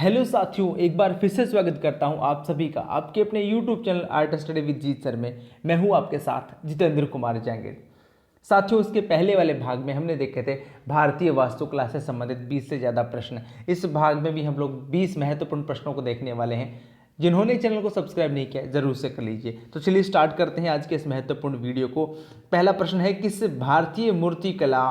Hello साथियों, एक बार फिर से स्वागत करता हूं आप सभी का आपके अपने YouTube channel art study with Jeet sir में। मैं हूं आपके साथ जितेंद्र कुमार जांगिड़। साथियों, इसके पहले वाले भाग में हमने देखे थे भारतीय वास्तुकला से संबंधित 20 से ज़्यादा प्रश्न। इस भाग में भी हम लोग 20 महत्वपूर्ण प्रश्नों को देखने वाले हैं। जिन्होंने चैनल को सब्सक्राइब नहीं किया जरूर से कर लीजिए। तो चलिए स्टार्ट करते हैं आज के इस महत्वपूर्ण वीडियो को। पहला प्रश्न है, किस भारतीय मूर्तिकला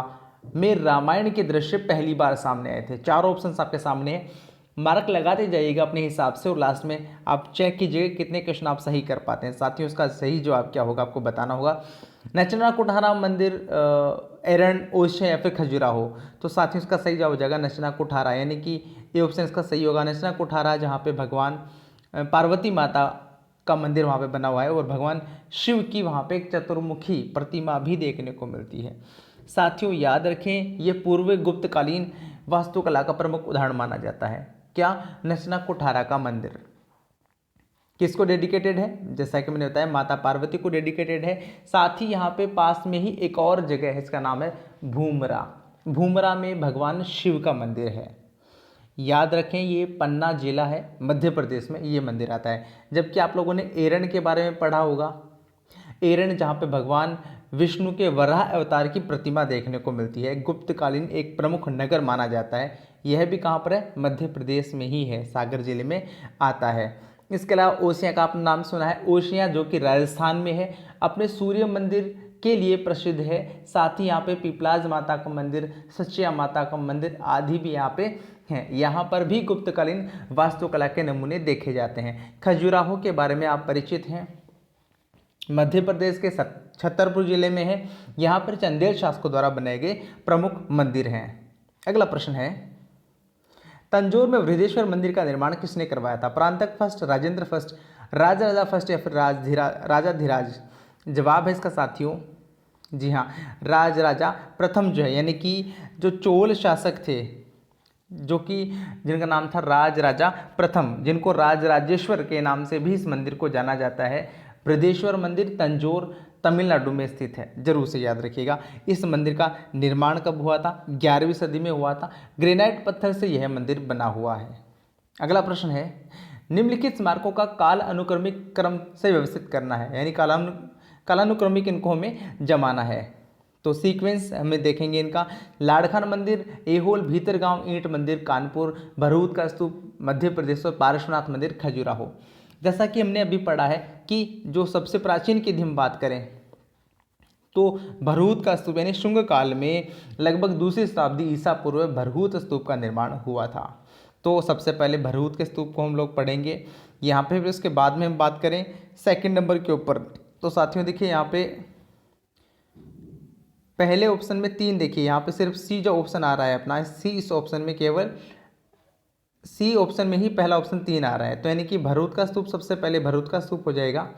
में रामायण के दृश्य पहली बार सामने आए थे? चार ऑप्शन आपके सामने है, मार्क लगाते जाइएगा अपने हिसाब से और लास्ट में आप चेक कीजिएगा कितने क्वेश्चन आप सही कर पाते हैं। साथियों, उसका सही जवाब क्या होगा आपको बताना होगा। नचना कुठारा मंदिर, एरन, ओशे या फिर खजुराहो। तो साथियों, इसका सही जवाब हो जाएगा नचना कुठारा, यानी कि ये ऑप्शन इसका सही होगा। नचना कुठारा जहाँ पे भगवान पार्वती माता का मंदिर वहाँ पे बना हुआ है और भगवान शिव की वहाँ पे एक चतुर्मुखी प्रतिमा भी देखने को मिलती है। साथियों, याद रखें, ये पूर्व गुप्तकालीन वास्तुकला का प्रमुख उदाहरण माना जाता है। क्या? नचना कुठारा का मंदिर किसको डेडिकेटेड है? जैसा कि मैंने बताया, माता पार्वती को डेडिकेटेड है। साथ ही यहाँ पे पास में ही एक और जगह है, इसका नाम है भूमरा। भूमरा में भगवान शिव का मंदिर है। याद रखें, ये पन्ना जिला है, मध्य प्रदेश में ये मंदिर आता है। जबकि आप लोगों ने एरन के बारे में पढ़ा होगा। एरन जहाँ पे भगवान विष्णु के वराह अवतार की प्रतिमा देखने को मिलती है, गुप्तकालीन एक प्रमुख नगर माना जाता है। यह भी कहाँ पर है? मध्य प्रदेश में ही है, सागर जिले में आता है। इसके अलावा ओसिया का आपने नाम सुना है, ओसिया जो कि राजस्थान में है, अपने सूर्य मंदिर के लिए प्रसिद्ध है। साथ ही यहाँ पे पीपलाज माता का मंदिर, सचिया माता का मंदिर आदि भी यहाँ पे हैं। यहाँ पर भी गुप्तकालीन वास्तुकला के नमूने देखे जाते हैं। खजुराहो के बारे में आप परिचित हैं, मध्य प्रदेश के छतरपुर जिले में है। यहाँ पर चंदेल शासकों द्वारा बनाए गए प्रमुख मंदिर हैं। अगला प्रश्न है, तंजौर में बृहदेश्वर मंदिर का निर्माण किसने करवाया था? परांतक फर्स्ट, राजेंद्र फर्स्ट, राजा फर्स्ट या फिर राजा धीराज? जवाब है इसका साथियों, जी हाँ, राजा प्रथम जो है, यानी कि जो चोल शासक थे, जो कि जिनका नाम था राजा प्रथम, जिनको राजराजेश्वर के नाम से भी इस मंदिर को जाना जाता है। बृहदेश्वर मंदिर तंजौर तमिलनाडु में स्थित है, जरूर से याद रखिएगा। इस मंदिर का निर्माण कब हुआ था? 11वीं सदी में हुआ था। ग्रेनाइट पत्थर से यह मंदिर बना हुआ है। अगला प्रश्न है, निम्नलिखित स्मारकों का काल अनुक्रमिक क्रम से व्यवस्थित करना है, यानी कालानुक्रमिक इनको हमें जमाना है। तो सीक्वेंस हमें देखेंगे इनका। लाड़खान मंदिर, एहोल, भीतरगांव ईंट मंदिर कानपुर, भरूच का स्तूप मध्य प्रदेश और पार्श्वनाथ मंदिर खजुराहो। जैसा कि हमने अभी पढ़ा है कि जो सबसे प्राचीन की हम बात करें तो भरूच का स्तूप, यानी शुंग काल में लगभग दूसरी शताब्दी ईसा पूर्व भरूच स्तूप का निर्माण हुआ था। तो सबसे पहले भरूच के स्तूप को हम लोग पढ़ेंगे यहाँ पे, फिर उसके बाद में हम बात करें सेकंड नंबर के ऊपर। तो साथियों देखिए, यहाँ पे पहले ऑप्शन में 3, देखिए यहाँ पे सिर्फ सी जो ऑप्शन आ रहा है अपना, सी, इस ऑप्शन में केवल सी ऑप्शन में ही पहला ऑप्शन 3 आ रहा है। तो यानी कि भरूच का स्तूप, सबसे पहले भरूच का स्तूप हो जाएगा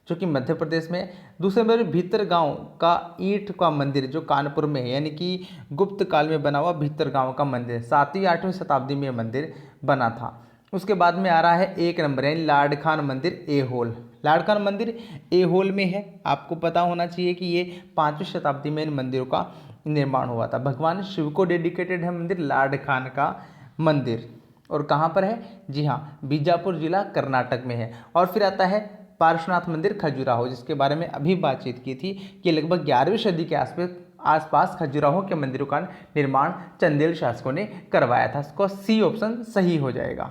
जो कि मध्य प्रदेश में है। दूसरे नंबर भीतरगांव का ईंट का मंदिर जो कानपुर में है, यानी कि गुप्त काल में बना हुआ भीतरगांव का मंदिर, 7वीं 8वीं शताब्दी में मंदिर बना था। उसके बाद में आ रहा है 1 नंबर, यानी लाड़खान मंदिर एहोल। लाड़खान मंदिर एहोल में है। आपको पता होना चाहिए कि ये 5वीं शताब्दी में इन मंदिरों का निर्माण हुआ था। भगवान शिव को डेडिकेटेड है मंदिर लाड़खान का मंदिर। और कहाँ पर है? जी हाँ, बीजापुर जिला कर्नाटक में है। और फिर आता है पार्श्वनाथ मंदिर खजुराहो, जिसके बारे में अभी बातचीत की थी कि लगभग 11वीं सदी के आसपास खजुराहो के मंदिरों का निर्माण चंदेल शासकों ने करवाया था। इसको सी ऑप्शन सही हो जाएगा।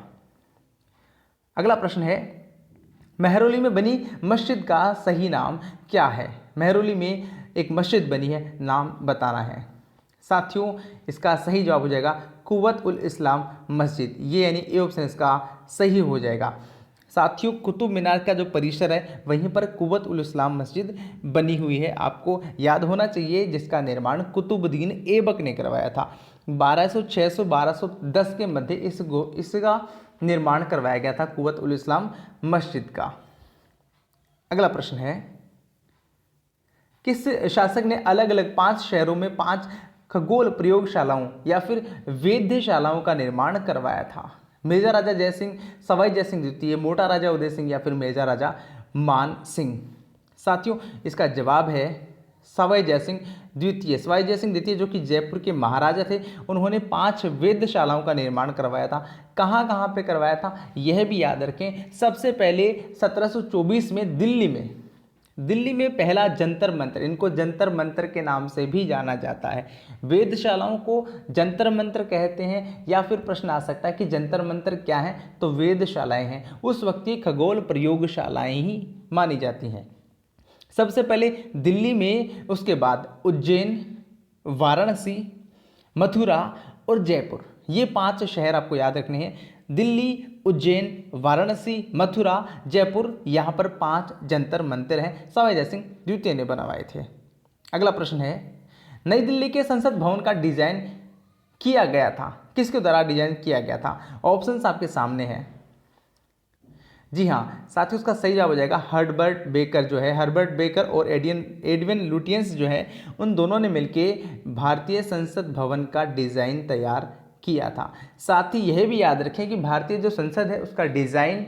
अगला प्रश्न है, मेहरौली में बनी मस्जिद का सही नाम क्या है? मेहरौली में एक मस्जिद बनी है, नाम बताना है। साथियों, इसका सही जवाब हो जाएगा कुव्वत उल इस्लाम मस्जिद, ये यानी ए ऑप्शन इसका सही हो जाएगा। साथियों, कुतुब मीनार का जो परिसर है वहीं पर कुव्वत उल इस्लाम मस्जिद बनी हुई है। आपको याद होना चाहिए जिसका निर्माण कुतुबुद्दीन ऐबक ने करवाया था। 1206 से 1210 के मध्य इसका निर्माण करवाया गया था, कुव्वत उल इस्लाम मस्जिद का। अगला प्रश्न है, किस शासक ने अलग अलग 5 शहरों में 5 खगोल प्रयोगशालाओं या फिर वेधशालाओं का निर्माण करवाया था? मेजा राजा जयसिंह, सवाई जयसिंह द्वितीय, मोटा राजा उदय सिंह या फिर मेजा राजा मान सिंह? साथियों, इसका जवाब है सवाई जयसिंह द्वितीय। सवाई जयसिंह द्वितीय जो कि जयपुर के महाराजा थे, उन्होंने 5 वेधशालाओं का निर्माण करवाया था। कहाँ कहाँ पे करवाया था यह भी याद रखें। सबसे पहले 1724 में दिल्ली में पहला जंतर मंतर, इनको जंतर मंतर के नाम से भी जाना जाता है। वेधशालाओं को जंतर मंतर कहते हैं, या फिर प्रश्न आ सकता है कि जंतर मंतर क्या है, तो वेधशालाएं हैं। उस वक्त की खगोल प्रयोगशालाएं ही मानी जाती हैं। सबसे पहले दिल्ली में, उसके बाद उज्जैन, वाराणसी, मथुरा और जयपुर, ये 5 शहर आपको याद रखने हैं। दिल्ली, उज्जैन, वाराणसी, मथुरा, जयपुर, यहाँ पर 5 जंतर मंतर हैं, सवाई जयसिंह द्वितीय ने बनवाए थे। अगला प्रश्न है, नई दिल्ली के संसद भवन का डिजाइन किया गया था, किसके द्वारा डिजाइन किया गया था? ऑप्शंस आपके सामने हैं। जी हाँ साथियों, उसका सही जवाब हो जाएगा हर्बर्ट बेकर जो है, हर्बर्ट बेकर और एडविन लुटियंस जो है, उन दोनों ने मिलकर भारतीय संसद भवन का डिज़ाइन तैयार किया था। साथ ही यह भी याद रखें कि भारतीय जो संसद है उसका डिज़ाइन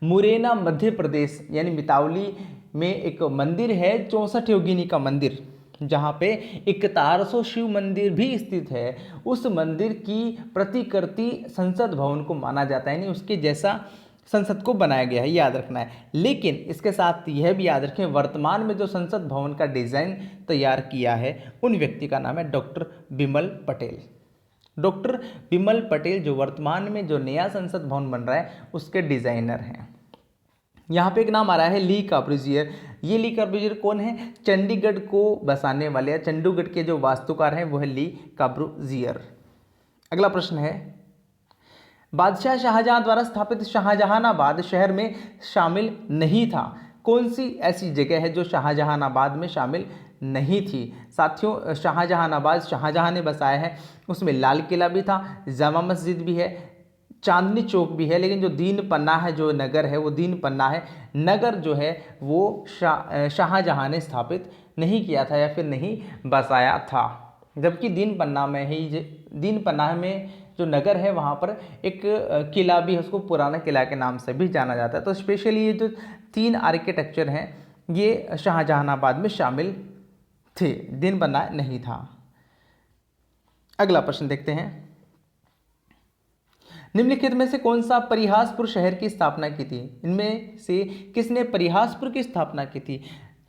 मुरैना मध्य प्रदेश यानी मितावली में एक मंदिर है 64 योगिनी का मंदिर, जहाँ पे 4100 शिव मंदिर भी स्थित है, उस मंदिर की प्रतिकृति संसद भवन को माना जाता है, यानी उसके जैसा संसद को बनाया गया है, याद रखना है। लेकिन इसके साथ यह भी याद रखें, वर्तमान में जो संसद भवन का डिज़ाइन तैयार किया है उन व्यक्ति का नाम है डॉक्टर बिमल पटेल। डॉक्टर बिमल पटेल जो वर्तमान में जो नया संसद भवन बन रहा है उसके डिज़ाइनर हैं। यहाँ पे एक नाम आ रहा है ली कॉर्बूजियर। ये ली कॉर्बूजियर कौन है? चंडीगढ़ को बसाने वाले या चंडीगढ़ के जो वास्तुकार हैं वो है ली कॉर्बूजियर। अगला प्रश्न है, बादशाह शाहजहां द्वारा स्थापित शाहजहानाबाद शहर में शामिल नहीं था। कौन सी ऐसी जगह है जो शाहजहानाबाद में शामिल नहीं थी? साथियों, शाहजहानाबाद शाहजहां ने बसाया है, उसमें लाल किला भी था, जामा मस्जिद भी है, चांदनी चौक भी है, लेकिन जो दीन पन्ना है, जो नगर है वो दीन पन्ना है, नगर जो है वो शाहजहां ने स्थापित नहीं किया था या फिर नहीं बसाया था। जबकि दीन पन्ना में जो नगर है वहाँ पर एक किला भी है, उसको पुराना किला के नाम से भी जाना जाता है। तो स्पेशली ये जो 3 आर्किटेक्चर हैं ये शाहजहानाबाद में शामिल थे, दीन पन्ना नहीं था। अगला प्रश्न देखते हैं, निम्नलिखित में से कौन सा परिहासपुर शहर की स्थापना की थी? इनमें से किसने परिहासपुर की स्थापना की थी?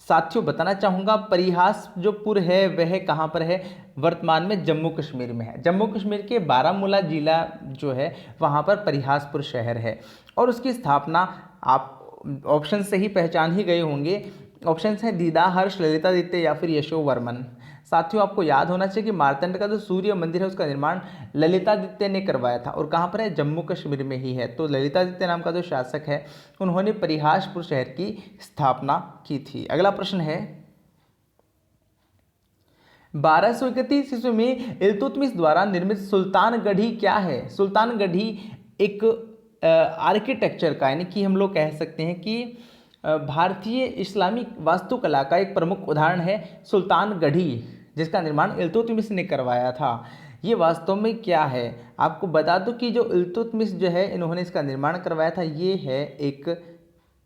साथियों बताना चाहूँगा, परिहास जो पुर है वह कहाँ पर है? वर्तमान में जम्मू कश्मीर में है। जम्मू कश्मीर के बारामूला जिला जो है वहाँ पर परिहासपुर शहर है, और उसकी स्थापना आप ऑप्शन से ही पहचान ही गए होंगे। ऑप्शंस हैं दीदा, हर्ष, ललितादित्य या फिर यशोवर्मन। साथियों आपको याद होना चाहिए कि मार्तंड का जो सूर्य मंदिर है उसका निर्माण ललितादित्य ने करवाया था, और कहाँ पर है? जम्मू कश्मीर में ही है। तो ललितादित्य नाम का जो शासक है उन्होंने परिहासपुर शहर की स्थापना की थी। अगला प्रश्न है, 1231 ईस्वी में इल्तुतमिश द्वारा निर्मित सुल्तानगढ़ी क्या है? सुल्तानगढ़ी एक आर्किटेक्चर का, यानी कि हम लोग कह सकते हैं कि भारतीय इस्लामिक वास्तुकला का एक प्रमुख उदाहरण है सुल्तानगढ़ी, जिसका निर्माण इल्तुतमिश ने करवाया था। ये वास्तव में क्या है? आपको बता दूं कि जो इल्तुतमिश जो है इन्होंने इसका निर्माण करवाया था, ये है एक,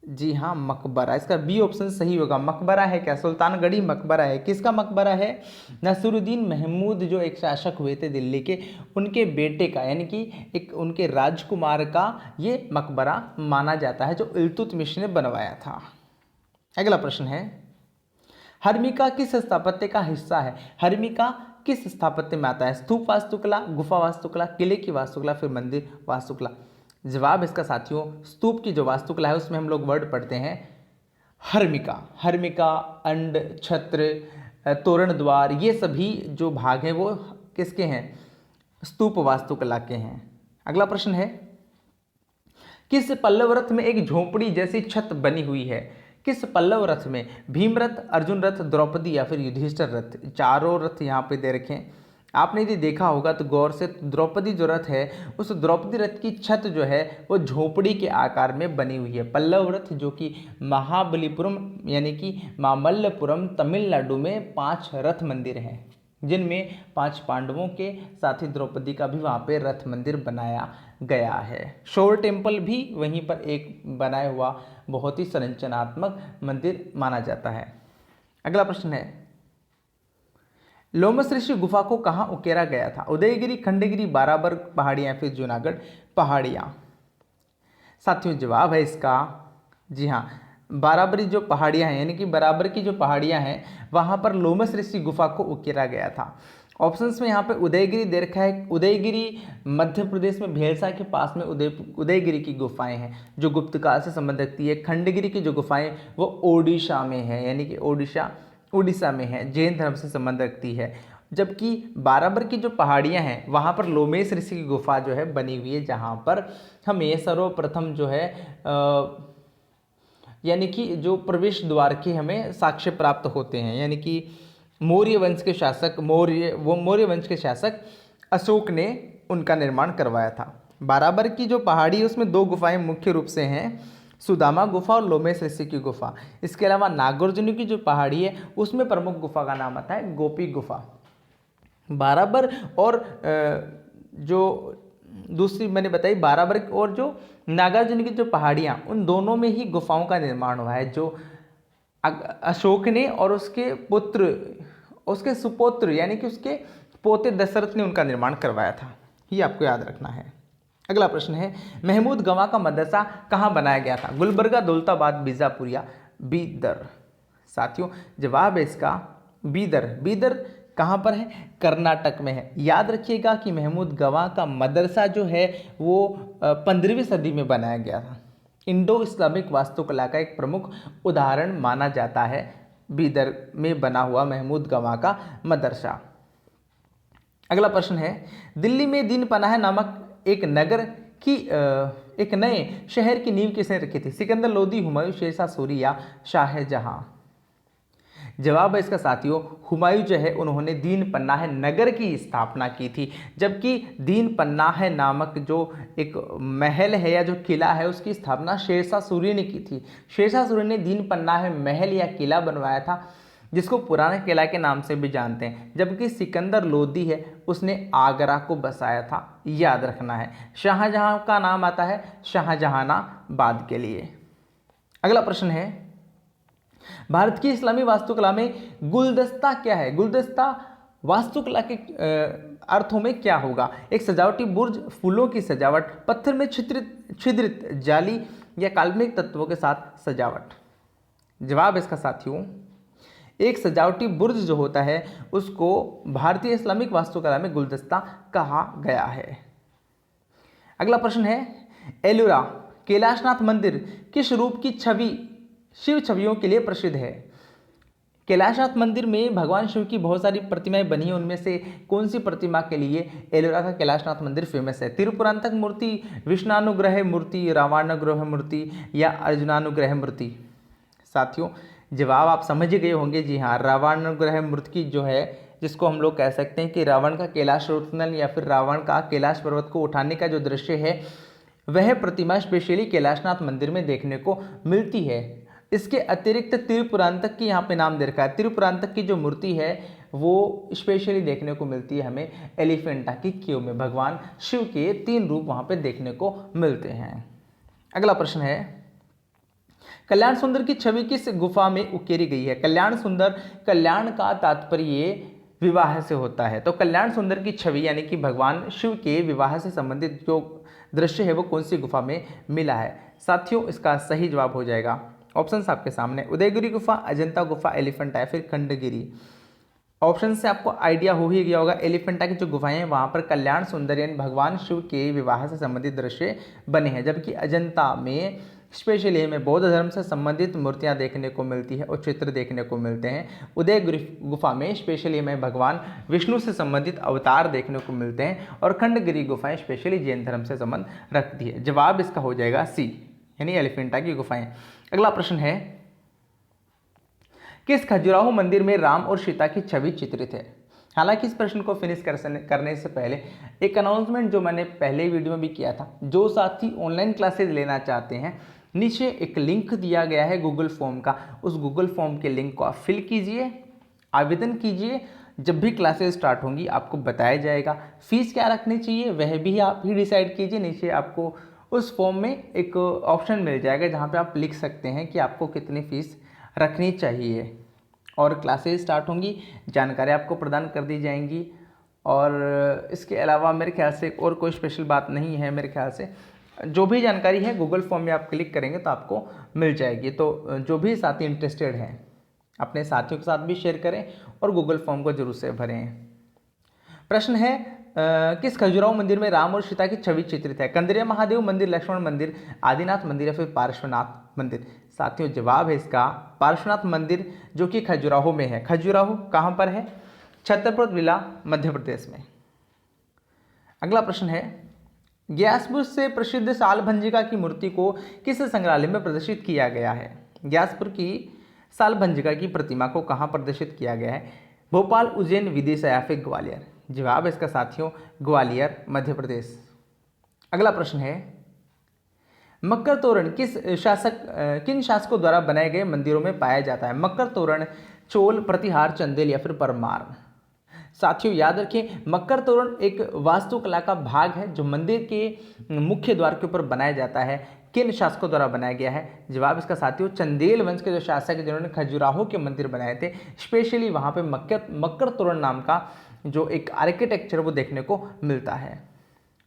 जी हाँ, मकबरा। इसका बी ऑप्शन सही होगा। मकबरा है क्या? सुल्तानगढ़ी मकबरा है। किसका मकबरा है? नसरुद्दीन महमूद जो एक शासक हुए थे दिल्ली के, उनके बेटे का, यानी कि एक उनके राजकुमार का ये मकबरा माना जाता है जो इल्तुतमिश ने बनवाया था। अगला प्रश्न है, हर्मिका किस स्थापत्य का हिस्सा है? हर्मिका किस स्थापत्य में आता है? स्तूप वास्तुकला, गुफा वास्तुकला, किले की वास्तुकला, फिर मंदिर वास्तुकला? जवाब इसका साथियों, स्तूप की जो वास्तुकला है उसमें हम लोग वर्ड पढ़ते हैं हर्मिका। हर्मिका, अंड, छत्र, तोरण द्वार, ये सभी जो भाग हैं वो किसके हैं? स्तूप वास्तुकला के हैं। अगला प्रश्न है, किस पल्लव रथ में एक झोपड़ी जैसी छत बनी हुई है? किस पल्लव रथ में? भीम रथ, अर्जुन रथ, द्रौपदी या फिर युधिष्ठिर रथ? चारों रथ यहाँ पे दे रखे हैं। आपने यदि देखा होगा तो गौर से, द्रौपदी जो रथ है उस द्रौपदी रथ की छत जो है वो झोपड़ी के आकार में बनी हुई है। पल्लव रथ जो कि महाबलीपुरम यानी कि मामल्लपुरम तमिलनाडु में 5 रथ मंदिर हैं, जिनमें 5 पांडवों के साथ ही द्रौपदी का भी वहाँ पे रथ मंदिर बनाया गया है। शोर टेम्पल भी वहीं पर एक बनाया हुआ बहुत ही संरचनात्मक मंदिर माना जाता है। अगला प्रश्न है, लोमस ऋषि गुफा को कहाँ उकेरा गया था? उदयगिरी, खंडगिरी, बाराबर पहाड़ियाँ, फिर जूनागढ़ पहाड़ियाँ। साथियों जवाब है इसका जी हाँ, बाराबरी जो पहाड़ियाँ हैं यानी कि बराबर की जो पहाड़ियाँ हैं वहाँ पर लोमस ऋषि गुफा को उकेरा गया था। ऑप्शंस में यहाँ पे उदयगिरी दे रखा है। उदयगिरी मध्य प्रदेश में भेलसा के पास में उदयगिरी की गुफाएं हैं जो गुप्त काल से संबंध रखती है। खंडगिरी की जो गुफाएं वो ओडिशा में है यानी कि उड़ीसा में है, जैन धर्म से संबंध रखती है। जबकि बाराबर की जो पहाड़ियाँ हैं वहाँ पर लोमेश ऋषि की गुफा जो है बनी हुई है, जहाँ पर हमें सर्वप्रथम जो है यानी कि जो प्रवेश द्वार के हमें साक्ष्य प्राप्त होते हैं, यानी कि मौर्य वंश के शासक मौर्य वंश के शासक अशोक ने उनका निर्माण करवाया था। बाराबर की जो पहाड़ी है उसमें दो गुफाएं मुख्य रूप से हैं, सुदामा गुफा और लोमेश ऋषि की गुफा। इसके अलावा नागार्जुन की जो पहाड़ी है उसमें प्रमुख गुफा का नाम आता है गोपी गुफा। बाराबर और जो दूसरी मैंने बताई बाराबर और जो नागार्जुन की जो पहाड़ियाँ, उन दोनों में ही गुफाओं का निर्माण हुआ है, जो अशोक ने और उसके सुपुत्र यानी कि उसके पोते दशरथ ने उनका निर्माण करवाया था। ये आपको याद रखना है। अगला प्रश्न है, महमूद गवां का मदरसा कहाँ बनाया गया था? गुलबर्गा, दौलताबाद, बीजापुर या बीदर। साथियों जवाब है इसका बीदर। बीदर कहाँ पर है? कर्नाटक में है। याद रखिएगा कि महमूद गवां का मदरसा जो है वो 15वीं सदी में बनाया गया था। इंडो इस्लामिक वास्तुकला का एक प्रमुख उदाहरण माना जाता है बीदर में बना हुआ महमूद गवां का मदरसा। अगला प्रश्न है, दिल्ली में दीन पनाह नामक एक नए शहर की नींव किसने रखी थी? सिकंदर लोदी, हुमायूं, शेरशाह सूरी या शाहजहां। जवाब है इसका साथियों हुमायूं जो है उन्होंने दीन पन्नाह नगर की स्थापना की थी। जबकि दीन पन्नाह नामक जो एक महल है या जो किला है उसकी स्थापना शेरशाह सूरी ने की थी। शेरशाह सूरी ने दीन पन्नाह महल या किला बनवाया था जिसको पुराना किला के नाम से भी जानते हैं। जबकि सिकंदर लोदी है उसने आगरा को बसाया था, याद रखना है। शाहजहां का नाम आता है शाहजहानाबाद के लिए। अगला प्रश्न है, भारत की इस्लामी वास्तुकला में गुलदस्ता क्या है? गुलदस्ता वास्तुकला के अर्थों में क्या होगा? एक सजावटी बुर्ज, फूलों की सजावट, पत्थर में छिद्रित जाली या काल्पनिक तत्वों के साथ सजावट। जवाब इसका साथियों एक सजावटी बुर्ज जो होता है उसको भारतीय इस्लामिक वास्तुकला में गुलदस्ता कहा गया है। अगला प्रश्न है, एलोरा कैलाशनाथ मंदिर किस रूप की शिव छवियों के लिए प्रसिद्ध है? कैलाशनाथ मंदिर में भगवान शिव की बहुत सारी प्रतिमाएं बनी हैं, उनमें से कौन सी प्रतिमा के लिए एलोरा का कैलाशनाथ मंदिर फेमस है? त्रिपुरांतक मूर्ति, विष्णानुग्रह मूर्ति, रावणानुग्रह मूर्ति या अर्जुनानुग्रह मूर्ति। साथियों जवाब आप समझ गए होंगे, जी हाँ, रावणानुग्रह मूर्ति जो है जिसको हम लोग कह सकते हैं कि रावण का कैलाश रोत्नल या फिर रावण का कैलाश पर्वत को उठाने का जो दृश्य है वह प्रतिमा स्पेशली कैलाशनाथ मंदिर में देखने को मिलती है। इसके अतिरिक्त त्रिपुरांतक की यहाँ पे नाम दे रखा है। त्रिपुरांतक की जो मूर्ति है वो स्पेशली देखने को मिलती है हमें एलिफेंटा की केव में। भगवान शिव के 3 रूप वहाँ पे देखने को मिलते हैं। अगला प्रश्न है, कल्याण सुंदर की छवि किस गुफा में उकेरी गई है? कल्याण सुंदर, कल्याण का तात्पर्य विवाह से होता है, तो कल्याण सुंदर की छवि यानी कि भगवान शिव के विवाह से संबंधित जो दृश्य है वो कौन सी गुफा में मिला है? साथियों इसका सही जवाब हो जाएगा ऑप्शंस आपके सामने, उदयगिरी गुफा, अजंता गुफा, एलिफेंटा या फिर खंडगिरी। ऑप्शन से आपको आइडिया हो ही गया होगा, एलिफेंटा की जो गुफाएं हैं वहां पर कल्याण सुंदर यानी भगवान शिव के विवाह से संबंधित दृश्य बने हैं। जबकि अजंता में स्पेशली हमें बौद्ध धर्म से संबंधित मूर्तियां देखने को मिलती है और चित्र देखने को मिलते हैं। उदयगिरी गुफा में स्पेशली हमें भगवान विष्णु से संबंधित अवतार देखने को मिलते हैं और खंडगिरी गुफाएं स्पेशली जैन धर्म से संबंध रखती है। जवाब इसका हो जाएगा सी यानी एलिफेंटा की गुफाएं। अगला प्रश्न है, किस खजुराहो मंदिर में राम और सीता की छवि चित्रित है? हालांकि इस प्रश्न को फिनिश करने से पहले एक अनाउंसमेंट जो मैंने पहले वीडियो में भी किया था, जो साथी ऑनलाइन क्लासेज लेना चाहते हैं नीचे एक लिंक दिया गया है गूगल फॉर्म का, उस गूगल फॉर्म के लिंक को आप फिल कीजिए, आवेदन कीजिए। जब भी क्लासेस स्टार्ट होंगी आपको बताया जाएगा। फीस क्या रखनी चाहिए वह भी आप ही डिसाइड कीजिए। नीचे आपको उस फॉर्म में एक ऑप्शन मिल जाएगा जहाँ पे आप लिख सकते हैं कि आपको कितनी फीस रखनी चाहिए। और क्लासेस स्टार्ट होंगी, जानकारी आपको प्रदान कर दी जाएंगी। और इसके अलावा मेरे ख्याल से और कोई स्पेशल बात नहीं है। मेरे ख्याल से जो भी जानकारी है गूगल फॉर्म में आप क्लिक करेंगे तो आपको मिल जाएगी। तो जो भी साथी इंटरेस्टेड हैं अपने साथियों के साथ भी शेयर करें और गूगल फॉर्म को जरूर से भरें। प्रश्न है किस खजुराहो मंदिर में राम और सीता की छवि चित्रित है? कंदरिया महादेव मंदिर, लक्ष्मण मंदिर, आदिनाथ मंदिर या फिर पार्श्वनाथ मंदिर? साथियों जवाब है इसका पार्श्वनाथ मंदिर, जो कि खजुराहो में है। खजुराहो कहाँ पर है? छतरपुर जिला, मध्य प्रदेश में। अगला प्रश्न है ग्यासपुर से प्रसिद्ध सालभंजिका की मूर्ति को किस संग्रहालय में प्रदर्शित किया गया है? ग्यासपुर की सालभंजिका की प्रतिमा को कहाँ प्रदर्शित किया गया है? भोपाल, उज्जैन, विदिशा या फिर ग्वालियर? जवाब है इसका साथियों ग्वालियर, मध्य प्रदेश। अगला प्रश्न है मकर तोरण किन शासकों द्वारा बनाए गए मंदिरों में पाया जाता है? मकर तोरण चोल, प्रतिहार, चंदेल या फिर परमार? साथियों याद रखें मकर तोरण एक वास्तुकला का भाग है जो मंदिर के मुख्य द्वार के ऊपर बनाया जाता है। किन शासकों द्वारा बनाया गया है? जवाब इसका साथियों चंदेल वंश के जो शासक है जिन्होंने खजुराहो के मंदिर बनाए थे, स्पेशली वहाँ पे मकर तोरण नाम का जो एक आर्किटेक्चर वो देखने को मिलता है।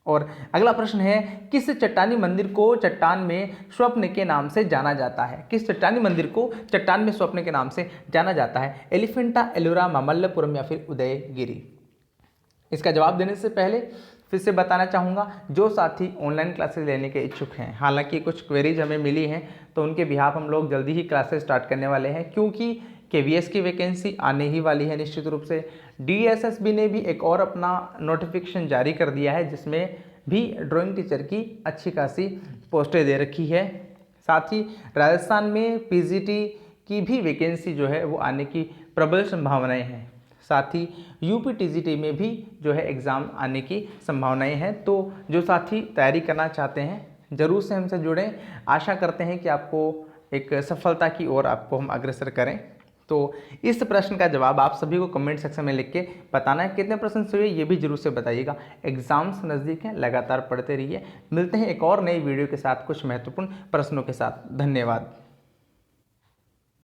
और अगला प्रश्न है किस चट्टानी मंदिर को चट्टान में स्वप्न के नाम से जाना जाता है? किस चट्टानी मंदिर को चट्टान में स्वप्न के नाम से जाना जाता है? एलिफेंटा, एलोरा, मामल्लपुरम या फिर उदयगिरी? इसका जवाब देने से पहले फिर से बताना चाहूँगा जो साथी ऑनलाइन क्लासेस लेने के इच्छुक हैं, हालांकि कुछ क्वेरीज हमें मिली हैं तो उनके बिहाफ हम लोग जल्दी ही क्लासेस स्टार्ट करने वाले हैं, क्योंकि केवीएस की वैकेंसी आने ही वाली है निश्चित रूप से। डीएसएसबी ने भी एक और अपना नोटिफिकेशन जारी कर दिया है जिसमें भी ड्राइंग टीचर की अच्छी खासी पोस्टें दे रखी है। साथ ही राजस्थान में पीजीटी की भी वैकेंसी जो है वो आने की प्रबल संभावनाएं हैं। साथ ही यूपी टीजीटी में भी जो है एग्ज़ाम आने की संभावनाएं हैं। तो जो साथी तैयारी करना चाहते हैं ज़रूर से हमसे जुड़ें। आशा करते हैं कि आपको एक सफलता की ओर आपको हम अग्रसर करें। तो इस प्रश्न का जवाब आप सभी को कमेंट सेक्शन में लिख के बताना है। कितने प्रश्न से हुए ये भी जरूर से बताइएगा। एग्जाम्स नज़दीक हैं, लगातार पढ़ते रहिए। मिलते हैं एक और नई वीडियो के साथ कुछ महत्वपूर्ण प्रश्नों के साथ। धन्यवाद।